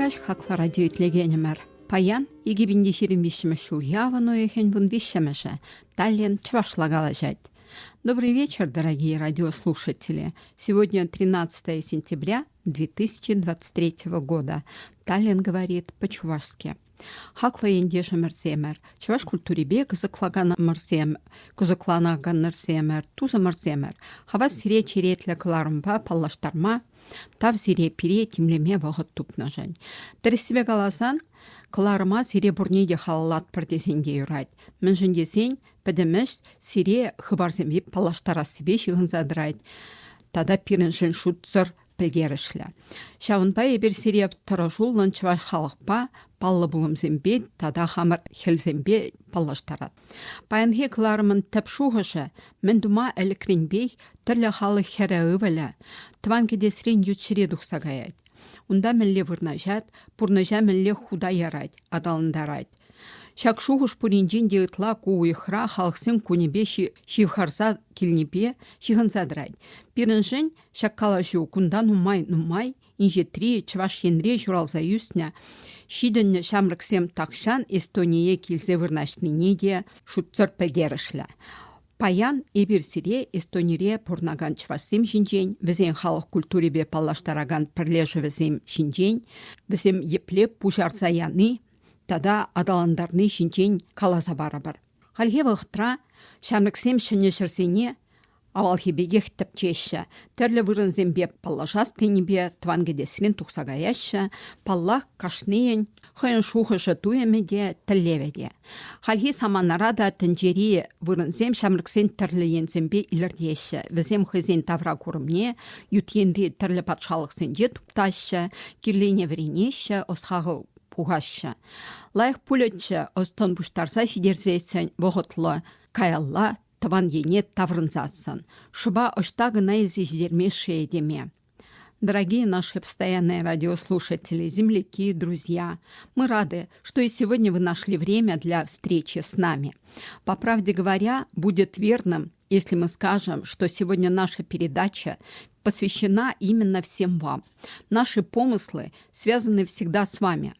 Araç haklar radyo itlегенемер. Паян 2025 жыл явано ехен вун вишемеше. Таллин чвашлагалажать. Добрый вечер, дорогие радиослушатели. Сегодня 13 сентября 2023 года. Таллин говорит по-чувашски. Хакла ендеже мерсемер. Чуваш культуребе кызыклаган мерсемер, туза мерсемер. Хава сире черетля кыларымба паллаштарма. Тав сире пире тимлеме вағыт тупнажан. Дәрісібе қаласан, қыларыма сире бұрнеде халалат бірдесенде юрайд. Мен жіндесен, бідіміш сире хыбарзембе палаштара себе шығын задырайд. Тада пирін жын шутсыр пілгерішлі. Шауынба ебір сире тұражулын чываш халықпа, паллы бұлымзембе, тада хамыр хелзембе палаштарад. Баянхе қыларымын тәпшуғышы, мен дума әлікренбей түрлі халық хәрі өвілі. Тван кедесірен ютшіре дұқсағаяд. Унда мінле вырнажат, пұрнажа мінле худа ярад, адалындарад. Шакшуғыш пұринжен де ұтла қуыйқыра халықсын көнебе шивхарса келнебе шиғынсадырад. Біріншін шаккала жу күндан нумай, инжетри чваш енре журалза юсня, шидін шамрыксем такшан Эстоние келзе вырнашныне де шутцыр пәгерішлі. Паян эбір сире Эстонире пұрнаган чвасым жинжен, візен халық культуребе паллаштараган пірлежі візем жинжен, візем еплеп пужарса яны, тада адаландарны жинжен каласа барабар. Халге вғытра шамрыксем шынешірсене авалхебеге хтапчеші, тірлі вырынзембе паллажас пенебе твангедесірін тұқсағаяшы, паллах кашнейін, хойын шухышы туемеде тіллеведе. Халхи саманарада тінжері вырынзем шамрыксен тірлі ензембе илірдеші, візем хызен тавра көрімне, ютенді тірлі патшалықсенде тұпташы, кирлене веренеші, осхағы пуғашы. Лайық пулетші остан бұштарса шидерзесін вғытлы, каялла, Таван ене таврынзасын. Шыба оштагы на изиждермешие деме. Дорогие наши постоянные радиослушатели, земляки, друзья, мы рады, что и сегодня вы нашли время для встречи с нами. По правде говоря, будет верным, если мы скажем, что сегодня наша передача посвящена именно всем вам. Наши помыслы связаны всегда с вами.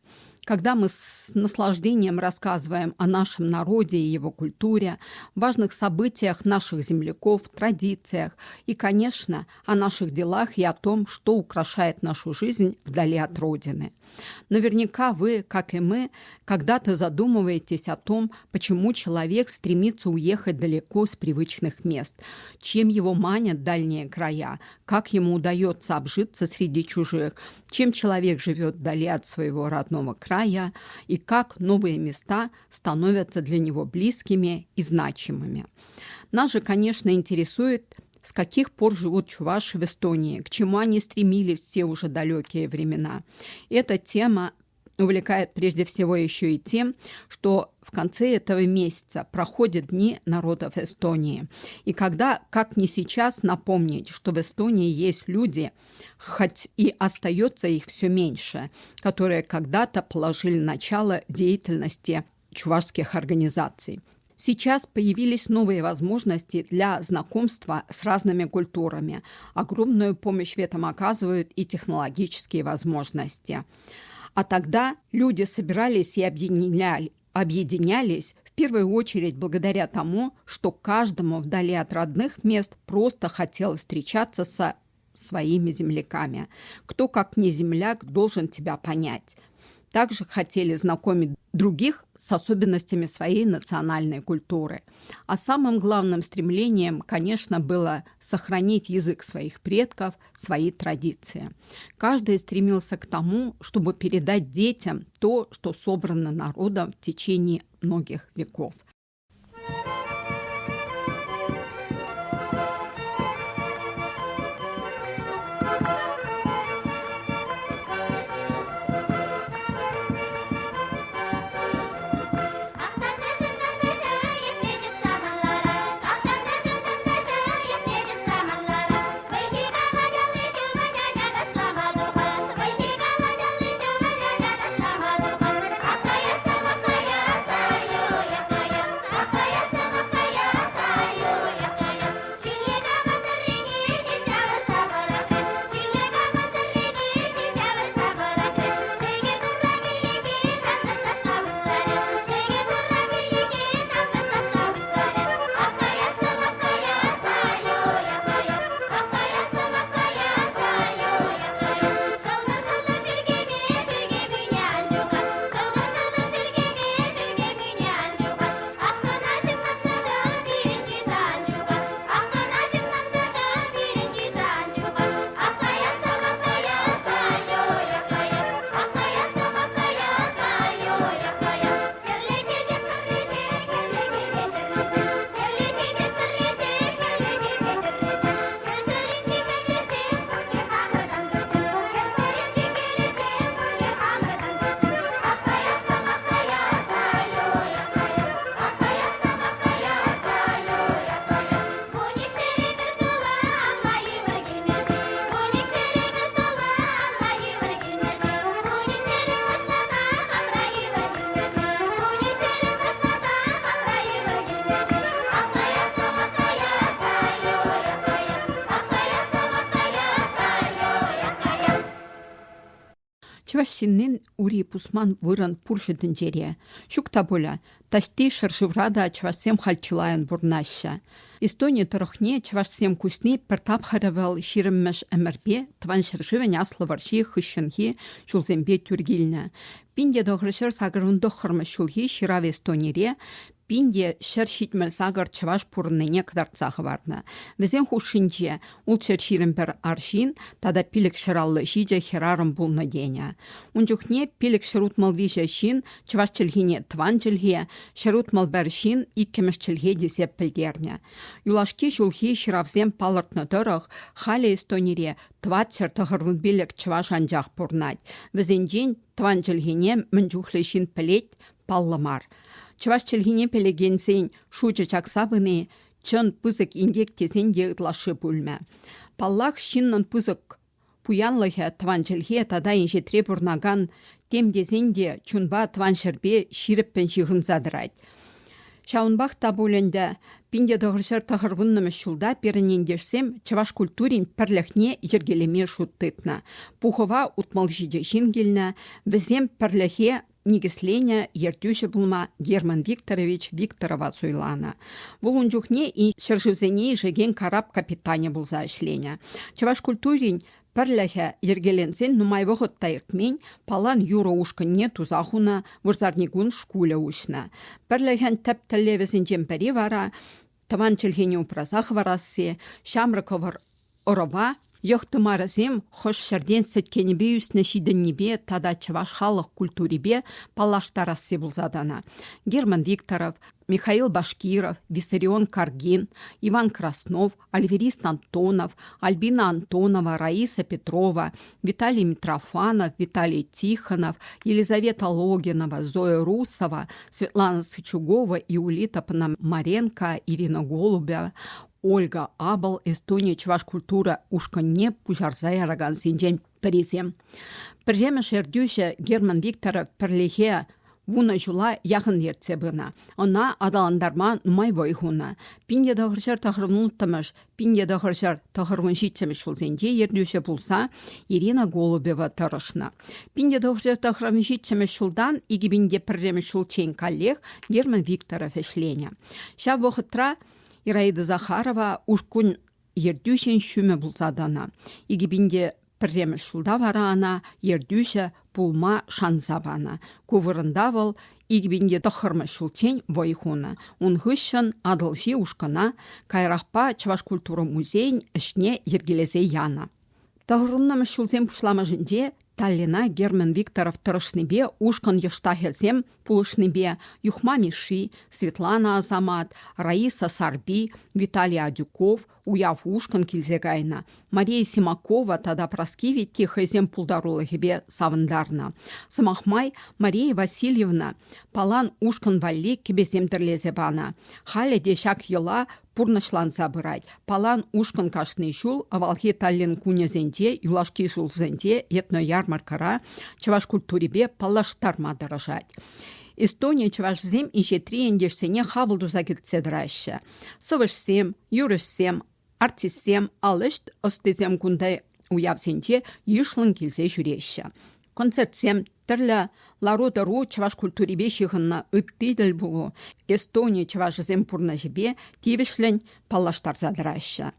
Когда мы с наслаждением рассказываем о нашем народе и его культуре, важных событиях наших земляков, традициях и, конечно, о наших делах и о том, что украшает нашу жизнь вдали от Родины. Наверняка вы, как и мы, когда-то задумываетесь о том, почему человек стремится уехать далеко с привычных мест, чем его манят дальние края, как ему удается обжиться среди чужих, чем человек живет вдали от своего родного края и как новые места становятся для него близкими и значимыми. Нас же, конечно, интересует, с каких пор живут чуваши в Эстонии, к чему они стремились все уже далекие времена. Эта тема увлекает прежде всего еще и тем, что в конце этого месяца проходят Дни народов Эстонии. И когда, как не сейчас, напомнить, что в Эстонии есть люди, хоть и остается их все меньше, которые когда-то положили начало деятельности чувашских организаций. Сейчас появились новые возможности для знакомства с разными культурами. Огромную помощь в этом оказывают и технологические возможности. А тогда люди собирались и объединялись в первую очередь благодаря тому, что каждому вдали от родных мест просто хотелось встречаться со своими земляками. Кто, как не земляк, должен тебя понять. Также хотели знакомить других с особенностями своей национальной культуры. А самым главным стремлением, конечно, было сохранить язык своих предков, свои традиции. Каждый стремился к тому, чтобы передать детям то, что собрано народом в течение многих веков. Чувашсиннен ури пусман выран пуршытын жере. Шукта боля, тасти шыршыврада чвашсем хальчылайын бурнаща. Эстония тұрықне чвашсем кусни піртап харавал ширыммеш әмірбе тван шыршывен аслы варши хыщынхи шулзембе тюргилна. Пинде дохрышыр сагырвынды хырмы шулхи ширав Эстонире Пинде шершитмел сагар чаваш пурныне кадарцахы варна. Везен хушинче ул шерширен аршин, тада пилік шыраллы жиже херарым булны деня. Унчухне пилік шырутмал виже шин, чаваш чілгіне тван чілге, шырутмал бәр шин, иккемеш чілге десеп пілдерне. Юлашки жулхи шыравзем палыртны дырық, халі Эстонире тват чертығырвын билік чаваш анжақ пурнать. Везен ден тван чілгене мінчухлы шин пілет паллымар. Чаваш чілгіне пелегенсен шучы чаксабыны чын пызык индек тезен де ытлашы бүлмә. Паллах шиннын пызык пуянлығы тван чілге тада инжетре бұрнаган темдезен де чунба тван шырбе ширіппен жығын задырайд. Шаунбақ табуленді пинде дұғыршыр тағырвыннымы шулда перінендерсем чаваш культурин пірліхне ергелеме шуттытна. Пухова утмал жиде жингелна, візем пірліхе негіслення ертюші бұлма Герман Викторович Викторова суйлана. Бұл ұнжухне и шыржывзене жеген караб капитане бұлза ішлення. Чаваш культурин пірліхе ергеленсен нумай вғыт тайыртмен палан юра ушкынне тузахуна вырзарнигун шкуля ушна. Пірліхен тәп тіллевізін жемпері вара, таван чілгені упразах варасы, шамрыковар орова, Йохтымарызем хош шерден сеткенебе үсіне шиденнебе тада чаваш халық культуребе палаштарасы бұлзадана. Герман Викторов, Михаил Башкиров, Виссарион Каргин, Иван Краснов, Альверист Антонов, Альбина Антонова, Раиса Петрова, Виталий Митрофанов, Виталий Тихонов, Елизавета Логинова, Зоя Русова, Светлана Сычугова, Иулита Пономаренко, Ирина Голубева, Ольга Абал, Эстония чаваш культура ушканне пужарзай араган синжен перезем. Пірремі шердюше Герман Викторов пірліге вуна жула яғын ертсе бұна. Она адаландарма нумай войхуна. Пинде дағыршар тағырвынуттамыш, пинде дағыршар тағырвын житсеміш олзенде ердюше бұлса Ирина Голубева тұрышна. Пинде дағыршар тағырвын житсеміш олдан игібінде пірремі шулчен коллег Герман Викторов эшленя. Ша вғытра Ираида Захарова ушкун ердюшен шүмі бұлзадана. Игібінде пірремі шулда вара ана ердюше пулма шанзабана. Кувырындавыл игібінде тұқырмы шулчен войхуна. Унғышын адылши ушкана кайрақпа чаваш культура музейн ішне ергелезе яна. Тағырыннымы шулзен пұшлама жінде Таллина Герман Викторов тұрышныбе ушкан ештахелзем пулышныбе Юхма Миши, Светлана Азамат, Раиса Сарби, Виталий Адюков, уяв ушкан килзегайна. Мария Симакова тада праскиви тихайзем пулдарулығыбе савындарна. Самахмай Мария Васильевна палан ушкан валли кебеземдірлезе бана. Халя дешак ела пурнышлан забырать. Палан ушкан кашны жул, авалхи Таллин кунезенде, юлашки жулзенде, етно ярмаркара, чаваш культуребе палаштарма дырыжать. Эстония чавашзем инжетри ендешсене хабылдуза келтседірайшы. Сывышсем, юрышсем, артиссем, алышт ыстезем кундай уявсенде ишлын келзе жүреші. Концертсем тірлі лару-дару чаваш культуребе шиғынна үттейділ бұлу. Эстония чавашзем пурна жебе тивішлін палаштарзадырайшы.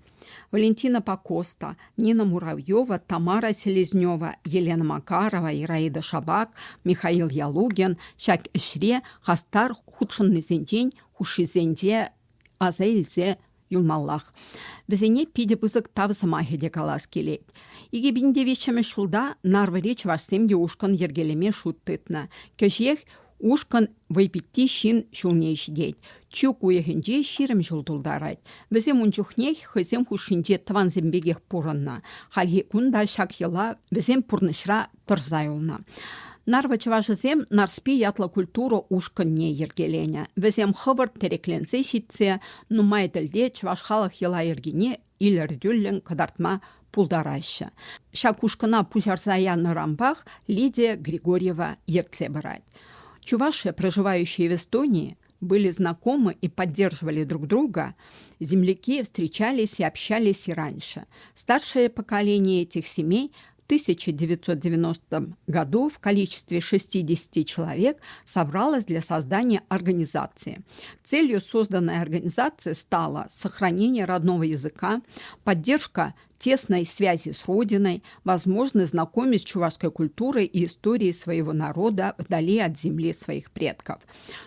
Валентина Покоста, Нина Муравьева, Тамара Селезнева, Елена Макарова, Ираида Шабак, Михаил Ялугин, Шак Ишре, Хастар худшыннызенден, хушизенде, азайлзе юлмаллах. Бізіне пиде бұзық тавысыма хеде калас келет. Игебінде вечемі шулда нарваре чавашсемде ушкан ергелеме шуттытна. Кәжех ушкан вайпитти шин шулнейшидет. Чук уехенде ширым жулдулдарайд. Візем унчухнех хызем хушинде таванзембегех пуранна. Хальге кунда шак ела візем пурнышра тұрзайулна. Нарва чавашызем нарспи ятла культура ушканне ергеленя. Візем хывыр терекленсе шитсе, нумай тілде чавашхалық ела ергене илердюллен кадартма пулдарайшы. Шак ушкана пужарзая нарамбах Лидия Григорьева ертсе барайд. Чуваши, проживающие в Эстонии, были знакомы и поддерживали друг друга. Земляки встречались и общались и раньше. Старшее поколение этих семей 1990 году в количестве 60 человек собралось для создания организации. Целью созданной организации стало сохранение родного языка, поддержка тесной связи с родиной, возможность знакомить с чувашской культурой и историей своего народа вдали от земли своих предков.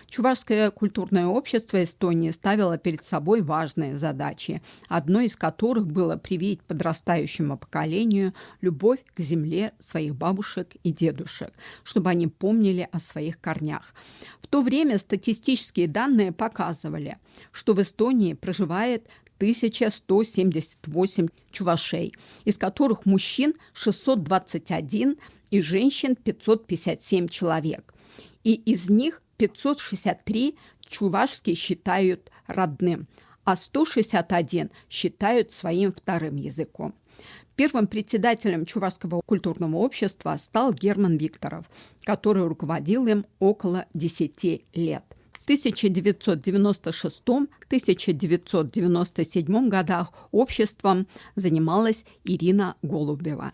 Чувашское культурное общество Эстонии ставило перед собой важные задачи, одной из которых было привить подрастающему поколению любовь к земле своих бабушек и дедушек, чтобы они помнили о своих корнях. В то время статистические данные показывали, что в Эстонии проживает 1178 чувашей, из которых мужчин 621 и женщин 557 человек. И из них 563 чувашский считают родным, а 161 считают своим вторым языком. Первым председателем Чувашского культурного общества стал Герман Викторов, который руководил им около 10 лет. В 1996-1997 годах обществом занималась Ирина Голубева,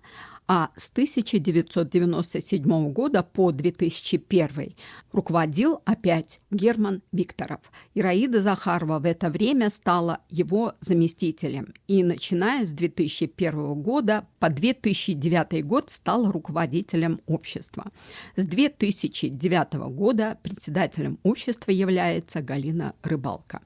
а с 1997 года по 2001 руководил опять Герман Викторов. Ираида Захарова в это время стала его заместителем и, начиная с 2001 года по 2009 год, стала руководителем общества. С 2009 года председателем общества является Галина Рыбалко.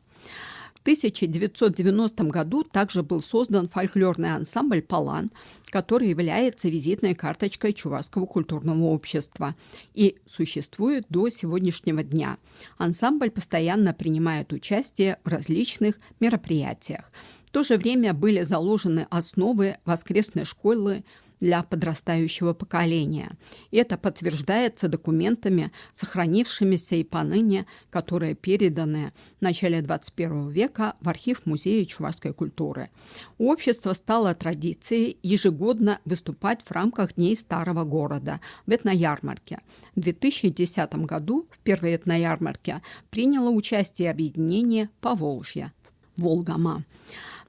В 1990 году также был создан фольклорный ансамбль «Палан», который является визитной карточкой Чувашского культурного общества и существует до сегодняшнего дня. Ансамбль постоянно принимает участие в различных мероприятиях. В то же время были заложены основы воскресной школы для подрастающего поколения. И это подтверждается документами, сохранившимися и поныне, которые переданы в начале 21 века в архив Музея чувашской культуры. У общества стало традицией ежегодно выступать в рамках Дней Старого города в этноярмарке. В 2010 году в первой этноярмарке приняло участие объединение «Поволжье» «Волгама».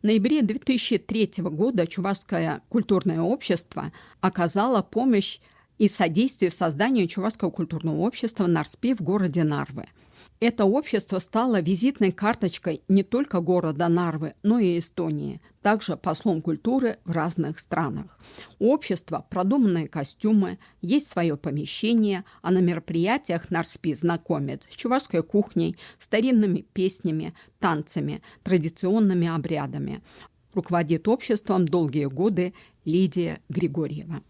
В ноябре 2003 года Чувашское культурное общество оказало помощь и содействие в создании Чувашского культурного общества «Нарспи» в городе Нарвы. Это общество стало визитной карточкой не только города Нарвы, но и Эстонии, также послом культуры в разных странах. У общества продуманные костюмы, есть свое помещение, а на мероприятиях Нарспи знакомят с чувашской кухней, старинными песнями, танцами, традиционными обрядами. Руководит обществом долгие годы Лидия Григорьева.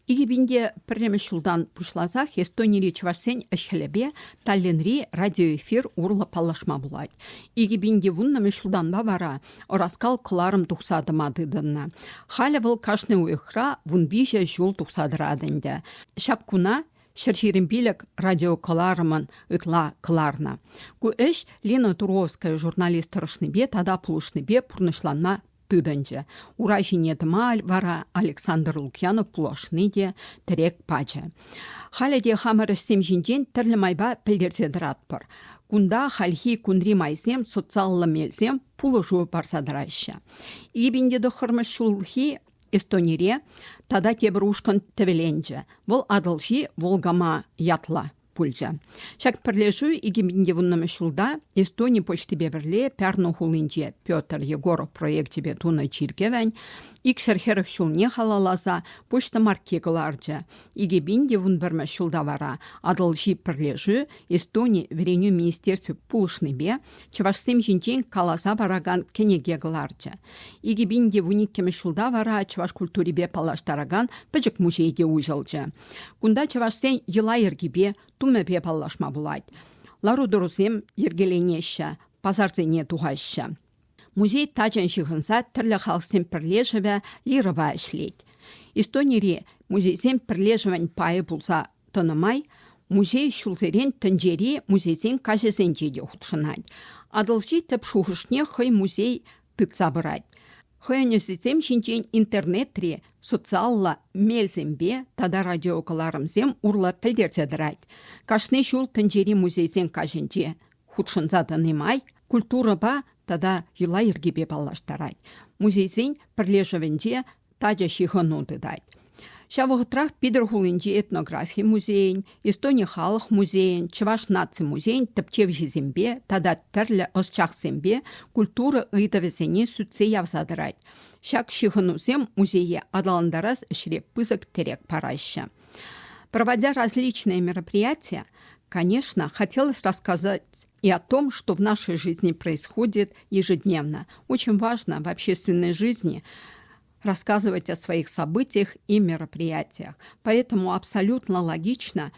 Игибинде пірремі шулдан пушлазах Эстонири чвашсен әшхелебе Таллинри радиоэфир урла палашма булайд. Игибинде вуннаме шулдан бавара ораскал кыларым тухсадыма дыдынна. Халя выл кашны уйхра вунбиже жул тухсадырадынде. Шаккуна Шерширин радио кыларымын ытла кыларна. Ку эш Лена Туровская журналист рышныбе тада пулышныбе пурнышланма тыдынче. Ура жинетмаль вара Александр Лукьянов пулашны де терек пачы. Халя де хамырыш сем жинжен тірлі майба пілдерседіратпыр. Кунда хальхи кундри майсем социаллы мелсем пулы жуы барсадырайшы. Ибінде дұқырмыш шулхи Эстонире тада тебір ушкын тевеленже. Вол адылши волгама ятла пульжа. Шак пірлежу игибінде вуннамы шулда Эстони почты беверле пярну хулынже Петр Егоров проектебе туна чиркевен, ик шерхерых шулне халалаза почта маркегыларжа. Игибінде вун бірмі шулда вара адылши пірлежу Эстони вереню министерстве пулышныбе чывашсем жинчен каласа бараган кенегегыларжа. Игибінде вуниккеме шулда вара чываш культурибе палаштараган пыжык музейге ужылжа. Кунда чывашсен йыла ергибе тумепе паллашма булайд. Лару дұрысем ергеленеші, пазарзене туғайшы. Музей тачан шығынса түрлі халқсен пірлежіве лирыва ішлейд. Эстонире музейсен пірлежівен пайы бұлса тынымай, музей шулзерен тінжері музейсен кажесен жеде ұтшынайд. Адылши тіп шуғышне хый музей тытса бұрайд. Хойнесетем шинчен интернетре социалла мелзембе тада радиокаларымзем урла пілдерседірайд. Кашны шул тінжері музейсен каженже худшынза тынымай, культура ба тада жила ергебе балаштарайд. Музейсен пірлежевенде тажа шиғыну дыдайд. Шавығытрах Пидер хулынже этнография музейн, Эстония халық музейн, Чываш наци музейн тіптев жезембе, тада тірлі ысчақсембе культура ыйтавесене сүтсе явзадырайд. Шак шиғынусем музее адаландарас ішре пызык терек парайшы. Проводя различные мероприятия, конечно, хотелось рассказать и о том, что в нашей жизни происходит ежедневно. Очень важно в общественной жизни рассказывать о своих событиях и мероприятиях. Поэтому абсолютно логично,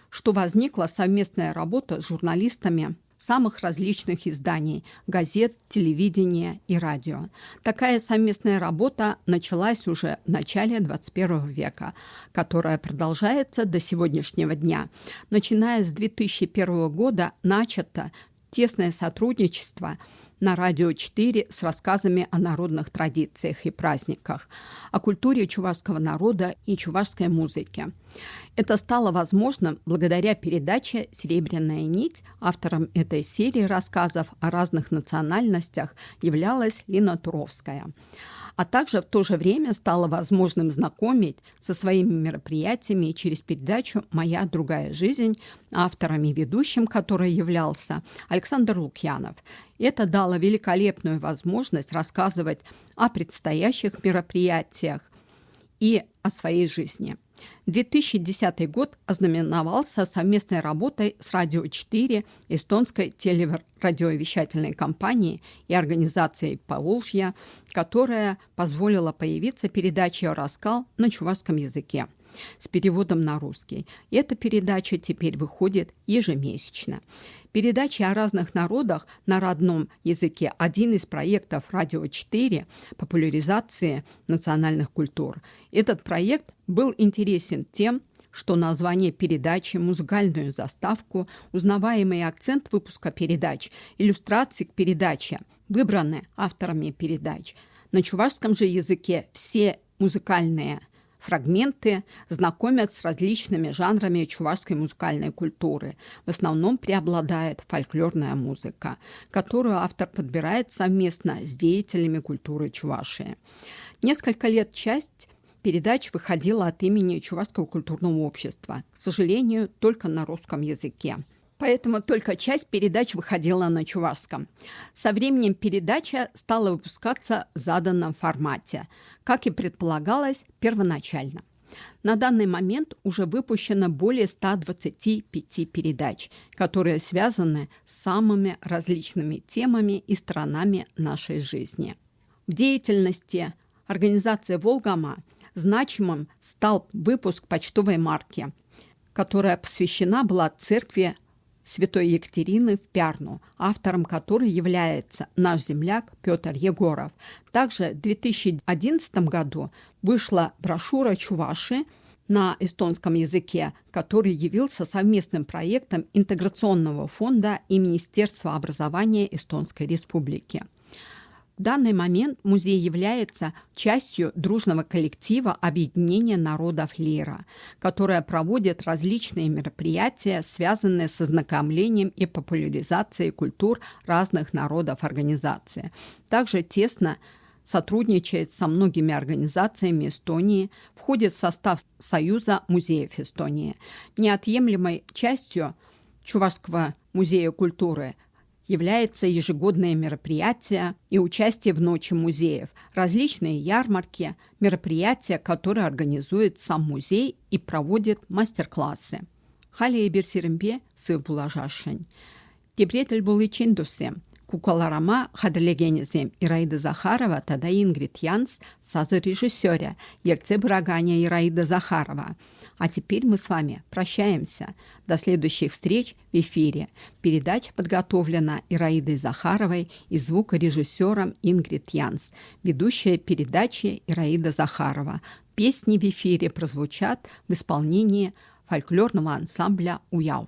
что возникла совместная работа с журналистами самых различных изданий, газет, телевидения и радио. Такая совместная работа началась уже в начале 21 века, которая продолжается до сегодняшнего дня. Начиная с 2001 года начато тесное сотрудничество на Радио 4 с рассказами о народных традициях и праздниках, о культуре чувашского народа и чувашской музыке. Это стало возможным благодаря передаче «Серебряная нить». Автором этой серии рассказов о разных национальностях являлась Лена Туровская. А также в то же время стало возможным знакомить со своими мероприятиями через передачу «Моя другая жизнь», автором и ведущим которой являлся Александр Лукьянов. Это дало великолепную возможность рассказывать о предстоящих мероприятиях и о своей жизни. 2010 год ознаменовался совместной работой с Радио 4, эстонской телерадиовещательной компанией и организацией «Поволжья», которая позволила появиться передаче «Раскал» на чувашском языке с переводом на русский. Эта передача теперь выходит ежемесячно. Передачи о разных народах на родном языке – один из проектов Радио 4 популяризации национальных культур. Этот проект был интересен тем, что название передачи, музыкальную заставку, узнаваемый акцент выпуска передач, иллюстрации к передаче выбраны авторами передач. На чувашском же языке все музыкальные фрагменты знакомят с различными жанрами чувашской музыкальной культуры. В основном преобладает фольклорная музыка, которую автор подбирает совместно с деятелями культуры Чувашии. Несколько лет часть передач выходила от имени Чувашского культурного общества, к сожалению, только на русском языке. Поэтому только часть передач выходила на чувашском. Со временем передача стала выпускаться в заданном формате, как и предполагалось первоначально. На данный момент уже выпущено более 125 передач, которые связаны с самыми различными темами и сторонами нашей жизни. В деятельности организации «Волгама» Значимым стал выпуск почтовой марки, которая посвящена была церкви Святой Екатерины в Пярну, автором которой является наш земляк Петр Егоров. Также в 2011 году вышла брошюра «Чуваши» на эстонском языке, который явился совместным проектом Интеграционного фонда и Министерства образования Эстонской Республики. В данный момент музей является частью дружного коллектива Объединения народов Лира, которое проводит различные мероприятия, связанные с ознакомлением и популяризацией культур разных народов организации. Также тесно сотрудничает со многими организациями Эстонии, входит в состав Союза музеев Эстонии. Неотъемлемой частью Чувашского музея культуры является ежегодное мероприятие и участие в Ночи музеев, различные ярмарки, мероприятия, которые организует сам музей и проводит мастер-классы. Халия Берсиримбе сыв булажашын. Тепретель булычын дусем. Куколарама хадрелегенезем Ираида Захарова, тогда Ингрид Янс, сазы режиссера, ерце Браганя Ираида Захарова. А теперь мы с вами прощаемся. До следующих встреч в эфире. Передача подготовлена Ираидой Захаровой и звукорежиссером Ингрид Янс. Ведущая передачи Ираида Захарова. Песни в эфире прозвучат в исполнении фольклорного ансамбля «Уяв».